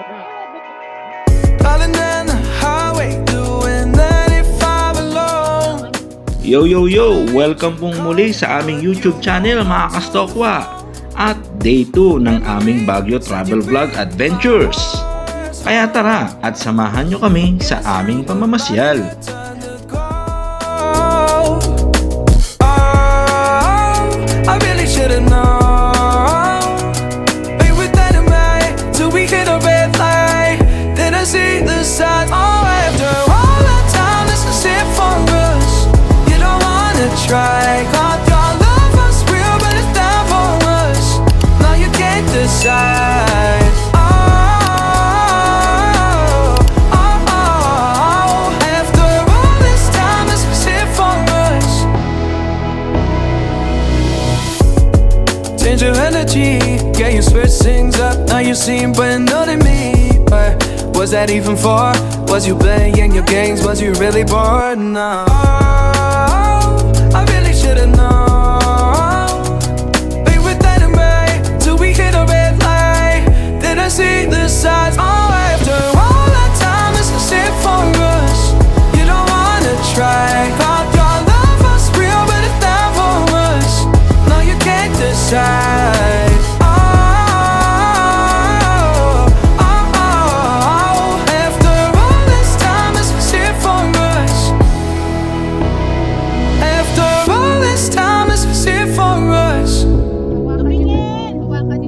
Driving down the highway, doing 95 alone. Yo yo yo! Welcome pong muli sa aming YouTube channel mga kastokwa at day 2 ng aming Baguio Travel Vlog Adventures. Kaya tara at samahan nyo kami sa aming pamamasyal. I really should've known. We were dynamite till we hit a red light. Then I see the signs. Oh, after all that time, this is it for us. You don't wanna try. God, your love was real, but it's down for us. Now you can't decide. After all this time, this is it for us. Change your energy, yeah, you switch things up. Now you seem brand new to me. But was that even for? Was you playing your games? Was you really bored? No, I really should've known. We were dynamite till we hit a red light. Then I see the signs. Oh, after all that time, this is it for us. You don't wanna try. God, your love was real, but it's down for us. No, you can't decide. After all this time, this is it for us. After all this time, this is it for us.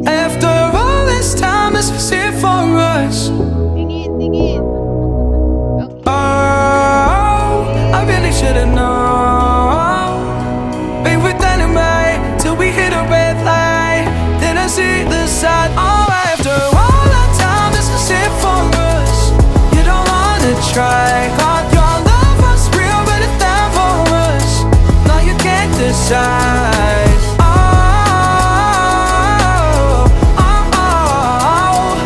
After all this time, this is it for us. Tingin. Oh, I really should've known. We were dynamite till we hit a red light. Then I see the side. Oh, after all that time, this is it for us. You don't wanna try. God, your love was real, but it's down for us. Now you can't decide.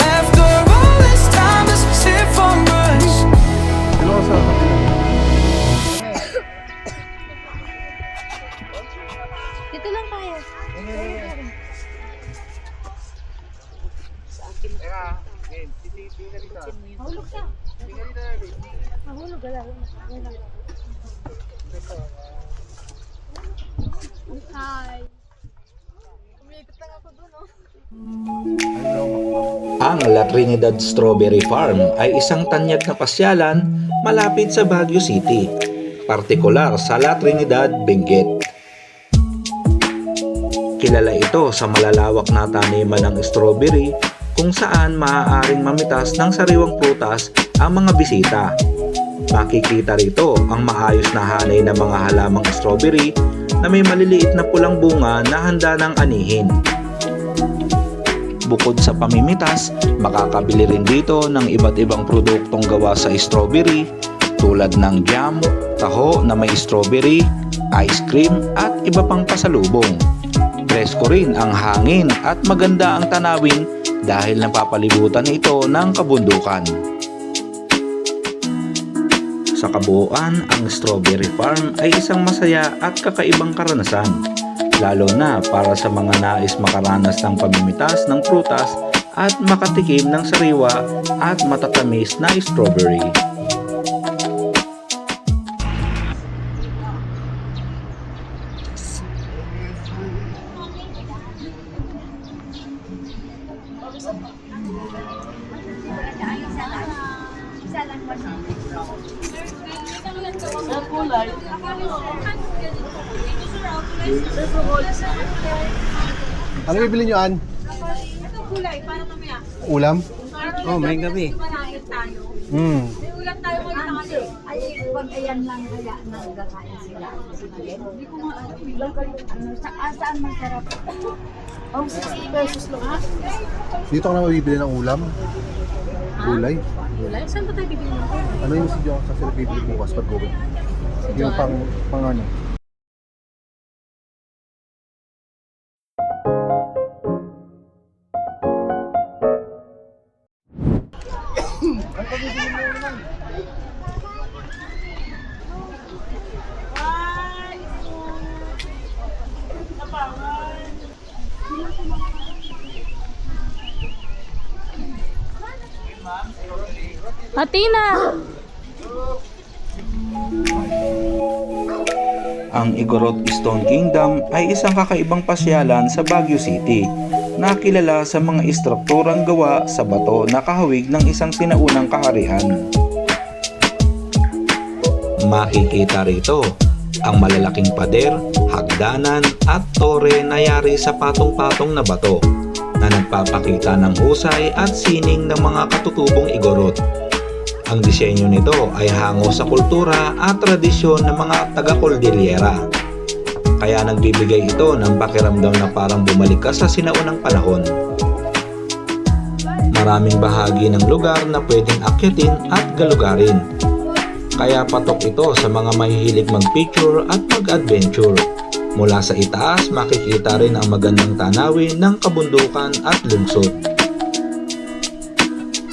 After all this time, this is it for us. Dito lang tayo. Mahulog siya. Mahulog, gala. Hi. Umikot lang ako dun, oh. Ang La Trinidad Strawberry Farm ay isang tanyag na pasyalan malapit sa Baguio City, partikular sa La Trinidad, Benguet. Kilala ito sa malalawak na taniman ng strawberry kung saan maaaring mamitas ng sariwang prutas ang mga bisita. Makikita rito ang maayos na hanay ng mga halamang strawberry na may maliliit na pulang bunga na handa ng anihin. Bukod sa pamimitas, makakabili rin dito ng iba't ibang produktong gawa sa strawberry tulad ng jam, taho na may strawberry, ice cream at iba pang pasalubong. Presko rin ang hangin at maganda ang tanawin dahil napapalibutan ito ng kabundukan. Sa kabuuan, ang Strawberry Farm ay isang masaya at kakaibang karanasan, lalo na para sa mga nais makaranas ng pamimitas ng prutas at makatikim ng sariwa at matatamis na strawberry. Ano bibili nyo, An? Itong kulay, para mamaya. Ulam? Oh, may gabi. Malangit tayo. Hmm. May ulam tayo kanina kasi. Ay, pag ayan lang kaya nagkakain sila. Hindi ko nga alam. Saan masarap? Oh, 60 pesos lang. Ha? Dito ka na mabibili ng ulam? Gulay? Kulay? Saan ba tayo bibili ng kulay? Ano yung message ako sa sila bibili bukas pag gawin? Yung pang ano? Hatina! Ang Igorot Stone Kingdom ay isang kakaibang pasyalan sa Baguio City na kilala sa mga istrukturang gawa sa bato na kahawig ng isang sinaunang kaharian. Makikita rito ang malalaking pader, hagdanan at tore na yari sa patong-patong na bato na nagpapakita ng husay at sining ng mga katutubong Igorot. Ang disenyo nito ay hango sa kultura at tradisyon ng mga taga-Cordillera. Kaya nagbibigay ito ng pakiramdam na parang bumalik ka sa sinaunang panahon. Maraming bahagi ng lugar na pwedeng akyatin at galugarin. Kaya patok ito sa mga mahihilig mag-picture at mag-adventure. Mula sa itaas makikita rin ang magandang tanawin ng kabundukan at lungsod.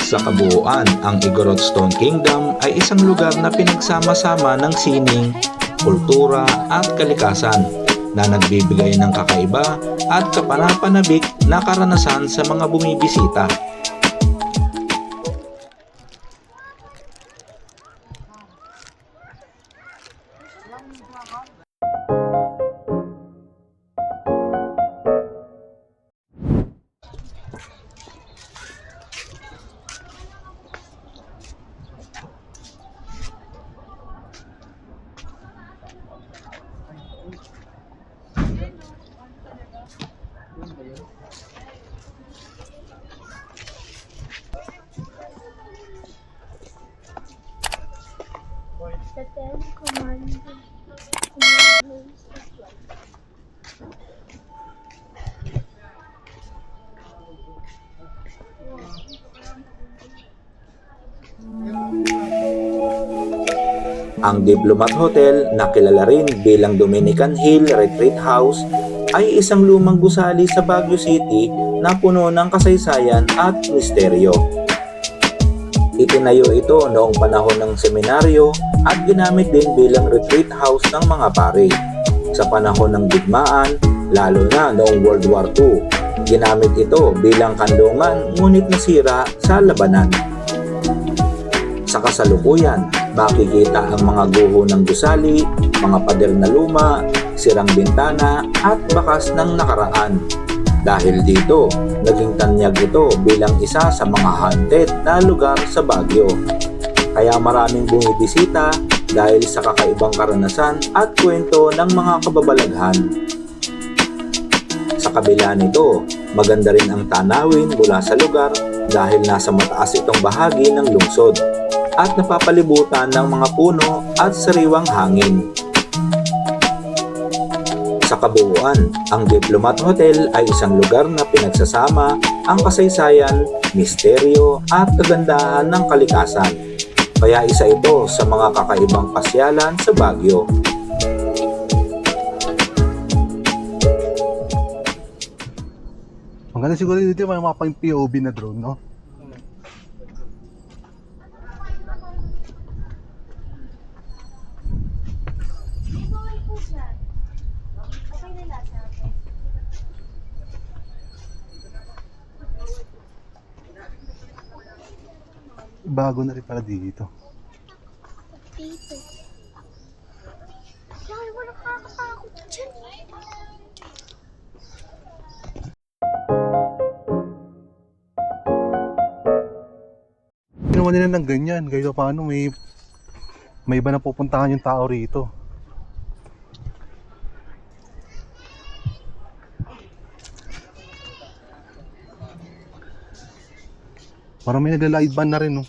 Sa kabuuan, ang Igorot Stone Kingdom ay isang lugar na pinagsama-sama ng sining, kultura at kalikasan na nagbibigay ng kakaiba at kapanapanabik na karanasan sa mga bumibisita. The Ten Commandments. Ang Diplomat Hotel, na kilala rin bilang Dominican Hill Retreat House, ay isang lumang gusali sa Baguio City na puno ng kasaysayan at misteryo. Itinayo ito noong panahon ng seminaryo at ginamit din bilang retreat house ng mga pare. Sa panahon ng digmaan, lalo na noong World War II, ginamit ito bilang kanlungan ngunit nasira sa labanan. Sa kasalukuyan, makikita ang mga guho ng gusali, mga pader na luma, sirang bintana at bakas ng nakaraan. Dahil dito, naging tanyag ito bilang isa sa mga haunted na lugar sa Baguio. Kaya maraming bumibisita dahil sa kakaibang karanasan at kwento ng mga kababalaghan. Sa kabila nito, maganda rin ang tanawin mula sa lugar dahil nasa mataas itong bahagi ng lungsod at napapalibutan ng mga puno at sariwang hangin. Sa kabuuan, ang Diplomat Hotel ay isang lugar na pinagsasama ang kasaysayan, misteryo at kagandahan ng kalikasan. Kaya isa ito sa mga kakaibang pasyalan sa Baguio. Ang ganda siguro dito may mga pang POV na drone, no? Bago na rin pala dito. Dito. Ay, wala kakatakot dyan. Ginawa nila ng ganyan, kahit paano may iba na pupuntahan yung tao rito. Parang may nagla-live band na rin, no?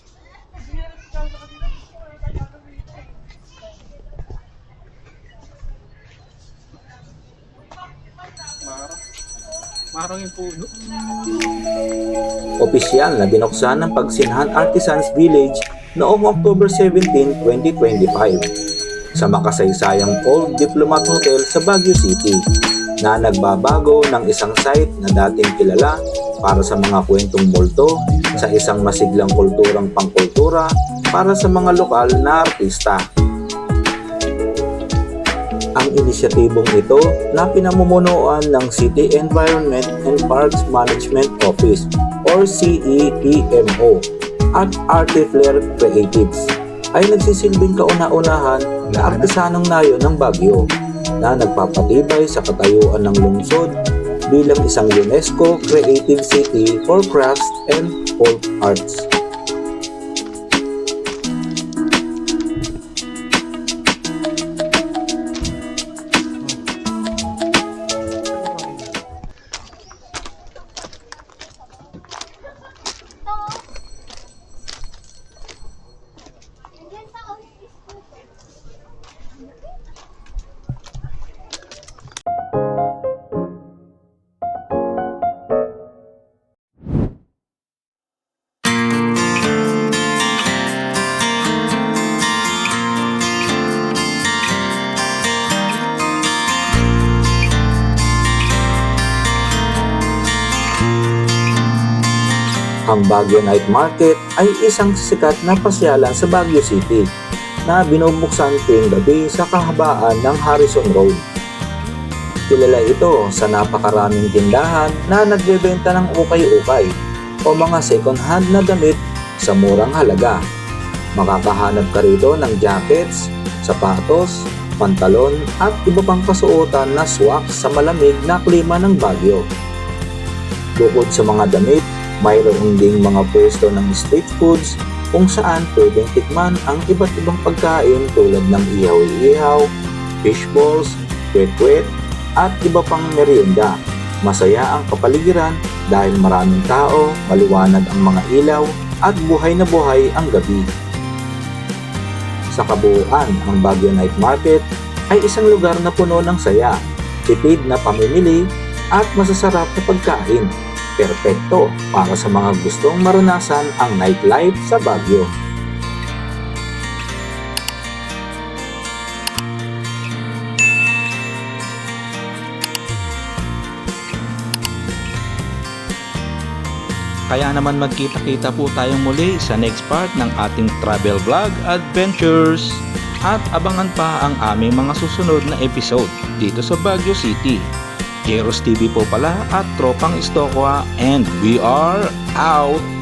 Parang yung puno. Opisyal na binuksan ng Pagsinhan Artisans Village noong October 17, 2025 sa makasaysayang Old Diplomat Hotel sa Baguio City na nagbabago ng isang site na dating kilala para sa mga kwentong multo sa isang masiglang kulturang pangkultura para sa mga lokal na artista. Ang inisyatibong ito na pinamumunuan ng City Environment and Parks Management Office or CEPMO at Artiflare Creatives ay nagsisilbing kauna-unahan na artesanong nayon ng Baguio na nagpapatibay sa katayuan ng lungsod bilang isang UNESCO Creative City for Crafts and Folk Arts. Ang Baguio Night Market ay isang sikat na pasyalan sa Baguio City na binubuksan tuwing gabi sa kahabaan ng Harrison Road. Kilala ito sa napakaraming tindahan na nagbebenta ng ukay-ukay o mga second-hand na damit sa murang halaga. Makakahanap ka rito ng jackets, sapatos, pantalon at iba pang kasuotan na swak sa malamig na klima ng Baguio. Bukod sa mga damit, mayroon ding mga pwesto ng street foods kung saan pwedeng tikman ang iba't ibang pagkain tulad ng ihaw-ihaw, fish balls, kwek-kwek at iba pang merienda. Masaya ang kapaligiran dahil maraming tao, maliwanag ang mga ilaw at buhay na buhay ang gabi. Sa kabuuan, ang Baguio Night Market ay isang lugar na puno ng saya, tipid na pamimili at masasarap na pagkain. Perpekto para sa mga gustong maranasan ang nightlife sa Baguio. Kaya naman magkita-kita po tayong muli sa next part ng ating travel vlog adventures. At abangan pa ang aming mga susunod na episode dito sa Baguio City. Jeros TV po pala at Tropang Istokwa, and we are out!